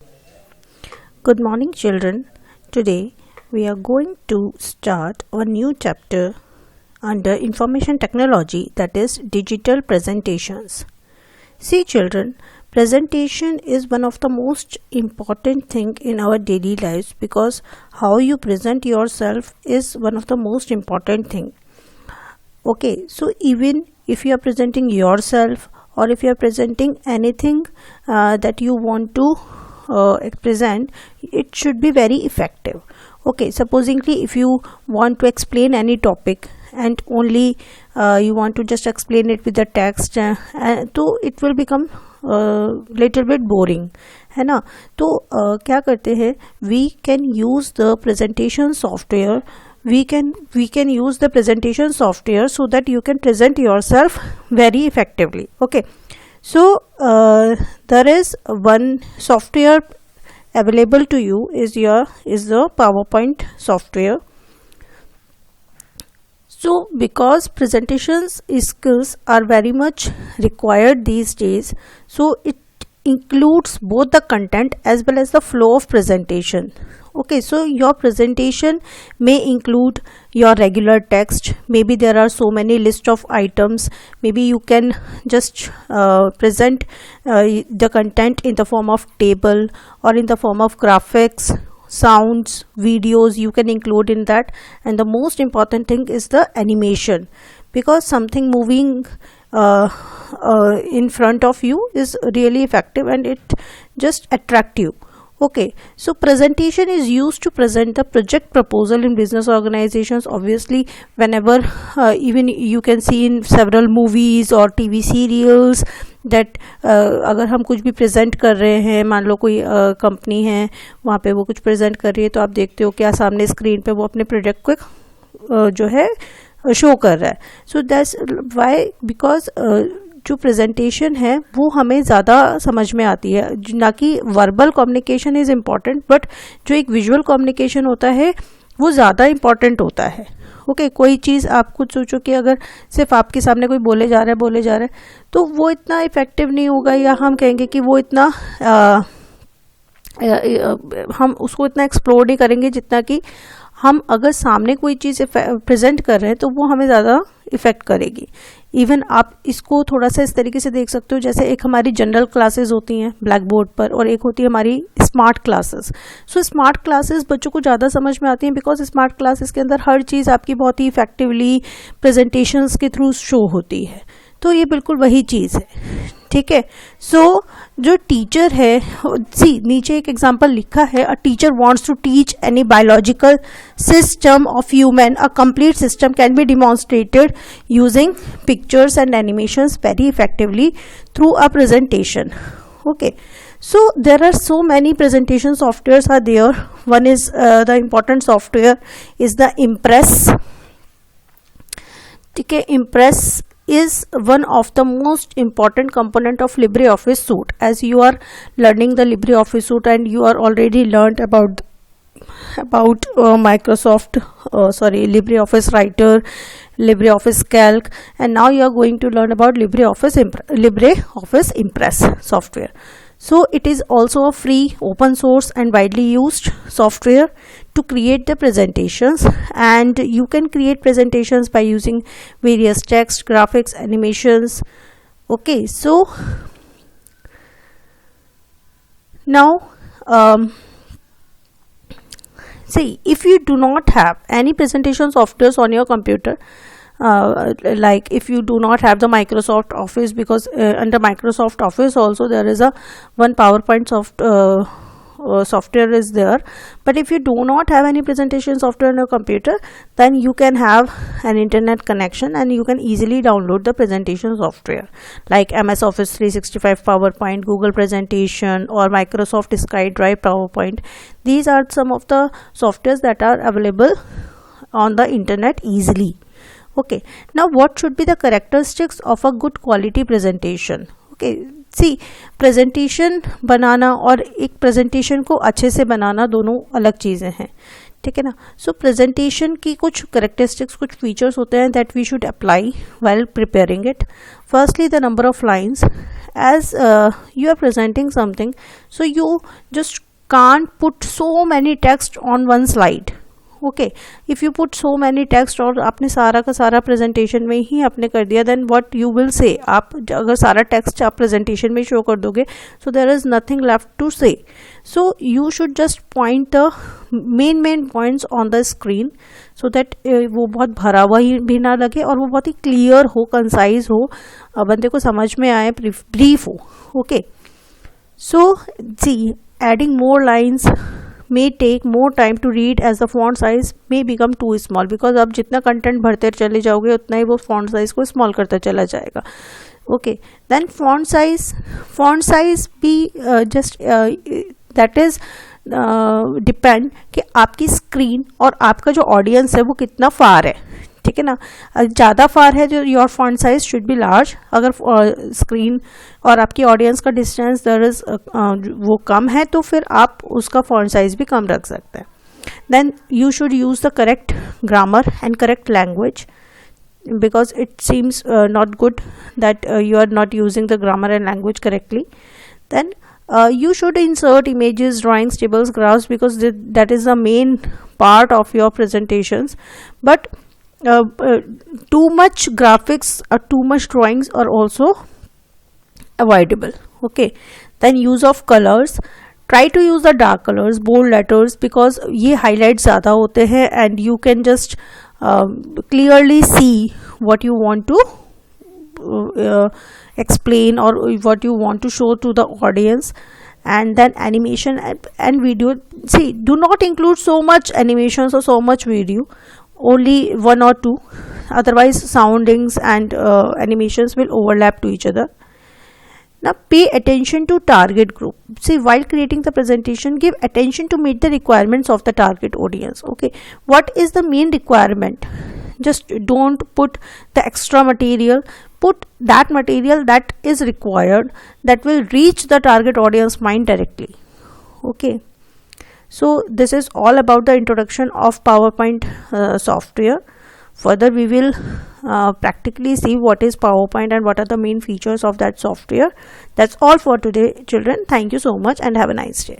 Good morning, children. Today we are going to start a new chapter under information technology, that is digital presentations. See, children, presentation is one of the most important thing in our daily lives because how you present yourself is one of the most important thing. Okay, so even if you are presenting yourself or if you are presenting anything that you want to present, it should be very effective. Okay, supposingly if you want to explain any topic and only you want to just explain it with the text, तो it will become little bit boring, है ना. तो क्या करते हैं, we can use the presentation software. We can use the presentation software so that you can present yourself very effectively. Okay, so there is one software available to you is the PowerPoint software. So because presentations skills are very much required these days, so it includes both the content as well as the flow of presentation. Okay, so your presentation may include your regular text. Maybe there are so many list of items. Maybe you can just present the content in the form of table or in the form of graphics, sounds, videos you can include in that. And the most important thing is the animation, because something moving in front of you is really effective and it just attract you. Okay, so presentation is used to present the project proposal in business organizations. Obviously, whenever even you can see in several movies or TV serials that अगर हम कुछ भी present कर रहे हैं, मान लो कोई company है वहाँ पे वो कुछ प्रेजेंट कर रही है, तो आप देखते हो क्या सामने स्क्रीन पे वो अपने प्रोडक्ट को जो है शो कर रहा है. सो दैट्स वाई, बिकॉज जो प्रेजेंटेशन है वो हमें ज़्यादा समझ में आती है, ना कि verbal communication is important, but जो एक विजुअल कम्युनिकेशन होता है वो ज़्यादा इम्पॉर्टेंट होता है. ओके, कोई चीज़ आप खुद सोचो कि अगर सिर्फ आपके सामने कोई बोले जा रहा है तो वो इतना इफेक्टिव नहीं होगा, या हम कहेंगे कि वो इतना हम उसको इतना एक्सप्लोर नहीं करेंगे जितना कि हम अगर सामने कोई चीज़ प्रेजेंट कर रहे हैं तो वो हमें ज़्यादा इफ़ेक्ट करेगी. इवन आप इसको थोड़ा सा इस तरीके से देख सकते हो, जैसे एक हमारी जनरल क्लासेस होती हैं ब्लैक बोर्ड पर और एक होती है हमारी smart classes. So smart classes बच्चों को ज़्यादा समझ में आती हैं बिकॉज स्मार्ट क्लासेस के अंदर हर चीज़ आपकी बहुत ही इफेक्टिवली प्रेजेंटेशंस के थ्रू शो होती है. तो ये बिल्कुल वही चीज़ है, ठीक है. सो जो टीचर है, सी नीचे एक एग्जांपल लिखा है, a teacher wants to teach any biological system of human, a complete system can be demonstrated using pictures and animations very effectively through a presentation. Okay, so there are so many presentation softwares are there. One is the important software is the Impress. Okay, Impress is one of the most important component of LibreOffice suite. As you are learning the LibreOffice suite and you are already learned about Microsoft LibreOffice Writer, LibreOffice Calc, and now you are going to learn about LibreOffice Impress software. So it is also a free, open source and widely used software to create the presentations, and you can create presentations by using various text, graphics, animations. Okay, so now see, if you do not have any presentation softwares on your computer, like if you do not have the Microsoft Office, because under Microsoft Office also there is a one PowerPoint software is there, but if you do not have any presentation software on your computer, then you can have an internet connection and you can easily download the presentation software like MS Office 365 PowerPoint, Google Presentation, or Microsoft SkyDrive PowerPoint. These are some of the softwares that are available on the internet easily. Okay, now what should be the characteristics of a good quality presentation? Okay, C presentation बनाना और एक presentation को अच्छे से बनाना दोनों अलग चीज़ें हैं, ठीक है ना. सो प्रेजेंटेशन की कुछ करेक्टरिस्टिक्स, कुछ फीचर्स होते हैं that we should apply while preparing it. Firstly, the number of lines. As you are presenting something, so you just can't put so many text on one slide. Okay, if you put so many text और आपने सारा का सारा presentation में ही आपने कर दिया, then what you will say. आप अगर सारा टेक्स्ट आप प्रेजेंटेशन में शो कर दोगे, so there is nothing left to say. So you should just point the main points on the screen so that वो बहुत भरा हुआ ही भी ना लगे और वो बहुत ही क्लियर हो, कंसाइज हो, बंदे को समझ में आए, ब्रीफ हो. Okay, so see adding more lines may take more time to read as the font size may become too small, because आप जितना कंटेंट भरते चले जाओगे उतना ही वो फॉन्ट साइज को स्मॉल करता चला जाएगा. ओके, देन फॉन्ट साइज भी जस्ट दैट इज डिपेंड कि आपकी स्क्रीन और आपका जो ऑडियंस है वो कितना फार है. ठीक है ना, ज़्यादा फार है जो your font size should be large. अगर स्क्रीन और आपकी ऑडियंस का डिस्टेंस दर इज वो कम है तो फिर आप उसका फॉन्ट साइज भी कम रख सकते हैं. Then you should use the correct grammar and correct language, because it seems not good that you are not using the grammar and language correctly. Then you should insert images, drawings, tables, graphs, because that is the main part of your presentations. But too much graphics or too much drawings are also avoidable. Okay, then use of colors. Try to use the dark colors, bold letters, because ये highlights ज़्यादा होते हैं and you can just clearly see what you want to explain or what you want to show to the audience. And then animation and video. See, do not include so much animations or so much video, only one or two, otherwise soundings and animations will overlap to each other. Now pay attention to target group. See, while creating the presentation, give attention to meet the requirements of the target audience. Okay, what is the main requirement? Just don't put the extra material, put that material that is required, that will reach the target audience mind directly. Okay, so this is all about the introduction of PowerPoint software. Further we will practically see what is PowerPoint and what are the main features of that software. That's all for today, children. Thank you so much and have a nice day.